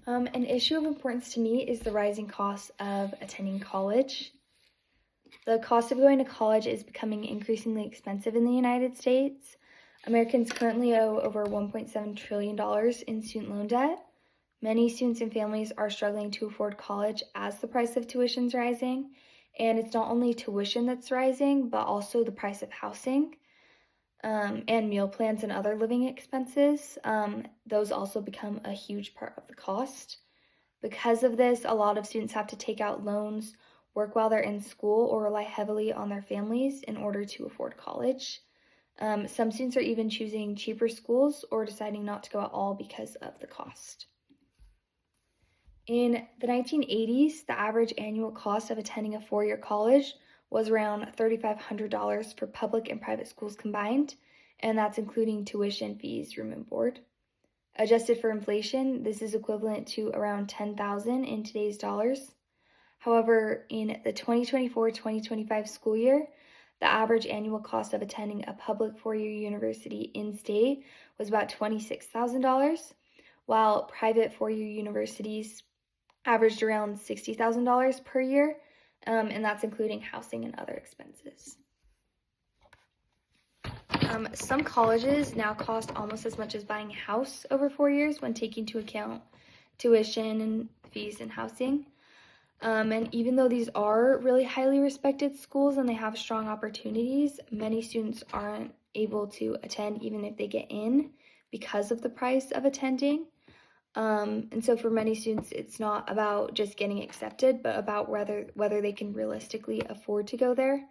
An issue of importance to me is the rising cost of attending college. The cost of going to college is becoming increasingly expensive in the United States. Americans currently owe over $1.7 trillion in student loan debt. Many students and families are struggling to afford college as the price of tuition is rising. And it's not only tuition that's rising, but also the price of housing and meal plans and other living expenses. Those also become a huge part of the cost. Because of this, a lot of students have to take out loans, work while they're in school, or rely heavily on their families in order to afford college. Some students are even choosing cheaper schools or deciding not to go at all because of the cost. In the 1980s, the average annual cost of attending a four-year college was around $3,500 for public and private schools combined, and that's including tuition, fees, room and board. Adjusted for inflation, this is equivalent to around $10,000 in today's dollars. However, in the 2024-2025 school year, the average annual cost of attending a public four-year university in-state was about $26,000, while private four-year universities averaged around $60,000 per year, and that's including housing and other expenses. Some colleges now cost almost as much as buying a house over 4 years when taking into account tuition and fees and housing. And even though these are really highly respected schools and they have strong opportunities, many students aren't able to attend even if they get in because of the price of attending. And so for many students, it's not about just getting accepted, but about whether they can realistically afford to go there.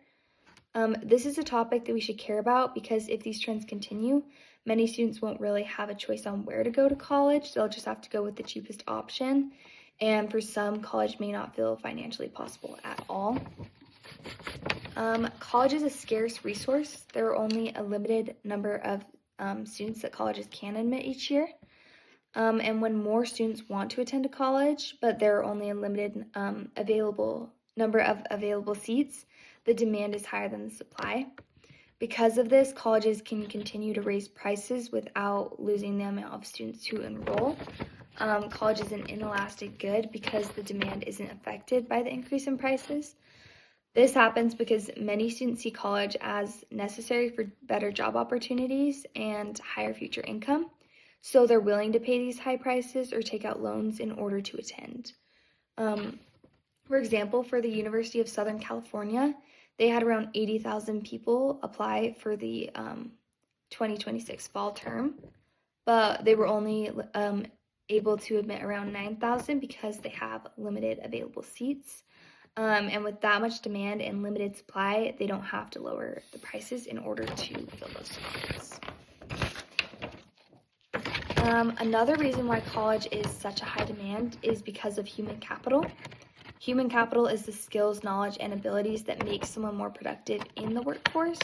This is a topic that we should care about because if these trends continue, many students won't really have a choice on where to go to college. They'll just have to go with the cheapest option. And for some, college may not feel financially possible at all. College is a scarce resource. There are only a limited number of students that colleges can admit each year. And when more students want to attend a college, but there are only a limited number of available seats, the demand is higher than the supply. Because of this, colleges can continue to raise prices without losing the amount of students who enroll. College is an inelastic good because the demand isn't affected by the increase in prices. This happens because many students see college as necessary for better job opportunities and higher future income. So they're willing to pay these high prices or take out loans in order to attend. For example, for the University of Southern California, they had around 80,000 people apply for the 2026 fall term, but they were only able to admit around 9,000 because they have limited available seats. And with that much demand and limited supply, they don't have to lower the prices in order to fill those spots. Another reason why college is such a high demand is because of human capital. Human capital is the skills, knowledge, and abilities that make someone more productive in the workforce.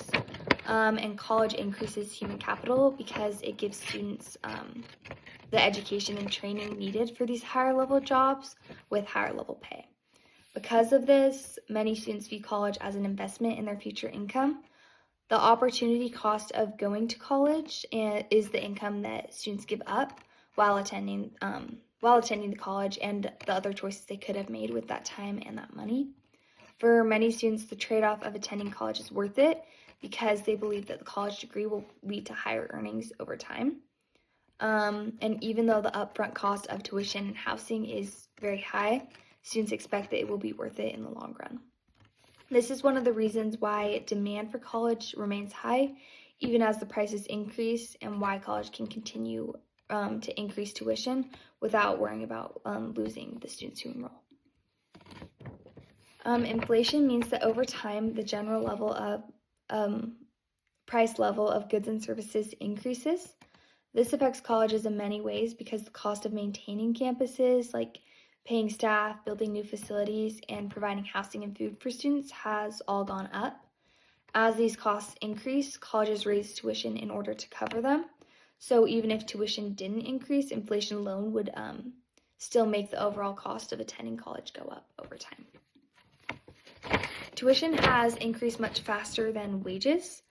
And college increases human capital because it gives students the education and training needed for these higher level jobs with higher level pay. Because of this, many students view college as an investment in their future income. The opportunity cost of going to college is the income that students give up while attending the college and the other choices they could have made with that time and that money. For many students, the trade-off of attending college is worth it because they believe that the college degree will lead to higher earnings over time. And even though the upfront cost of tuition and housing is very high, students expect that it will be worth it in the long run. This is one of the reasons why demand for college remains high, even as the prices increase, and why college can continue to increase tuition without worrying about losing the students who enroll. Inflation means that over time, the general level of price level of goods and services increases. This affects colleges in many ways because the cost of maintaining campuses, like paying staff, building new facilities, and providing housing and food for students has all gone up. As these costs increase, colleges raise tuition in order to cover them. So even if tuition didn't increase, inflation alone would still make the overall cost of attending college go up over time. Tuition has increased much faster than wages,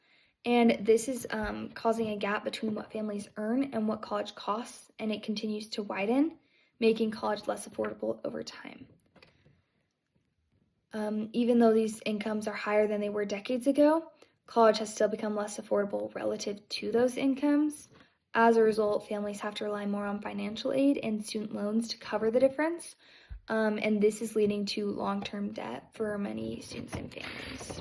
and this is causing a gap between what families earn and what college costs, and it continues to widen, making college less affordable over time. Even though these incomes are higher than they were decades ago, college has still become less affordable relative to those incomes. As a result, families have to rely more on financial aid and student loans to cover the difference, and this is leading to long-term debt for many students and families.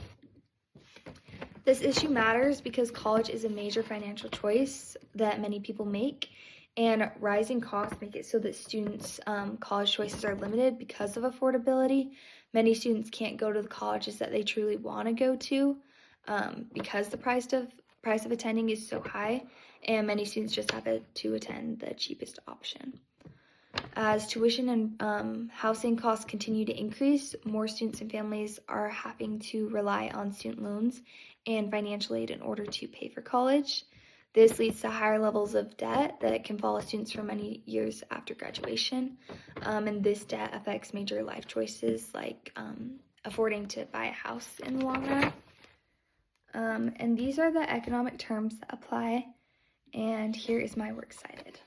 This issue matters because college is a major financial choice that many people make, and rising costs make it so that students' college choices are limited because of affordability. Many students can't go to the colleges that they truly want to go to because the price of attending is so high, and many students just have to attend the cheapest option. As tuition and housing costs continue to increase, more students and families are having to rely on student loans and financial aid in order to pay for college. This leads to higher levels of debt that can follow students for many years after graduation, and this debt affects major life choices like affording to buy a house in the long run. And these are the economic terms that apply, and here is my works cited.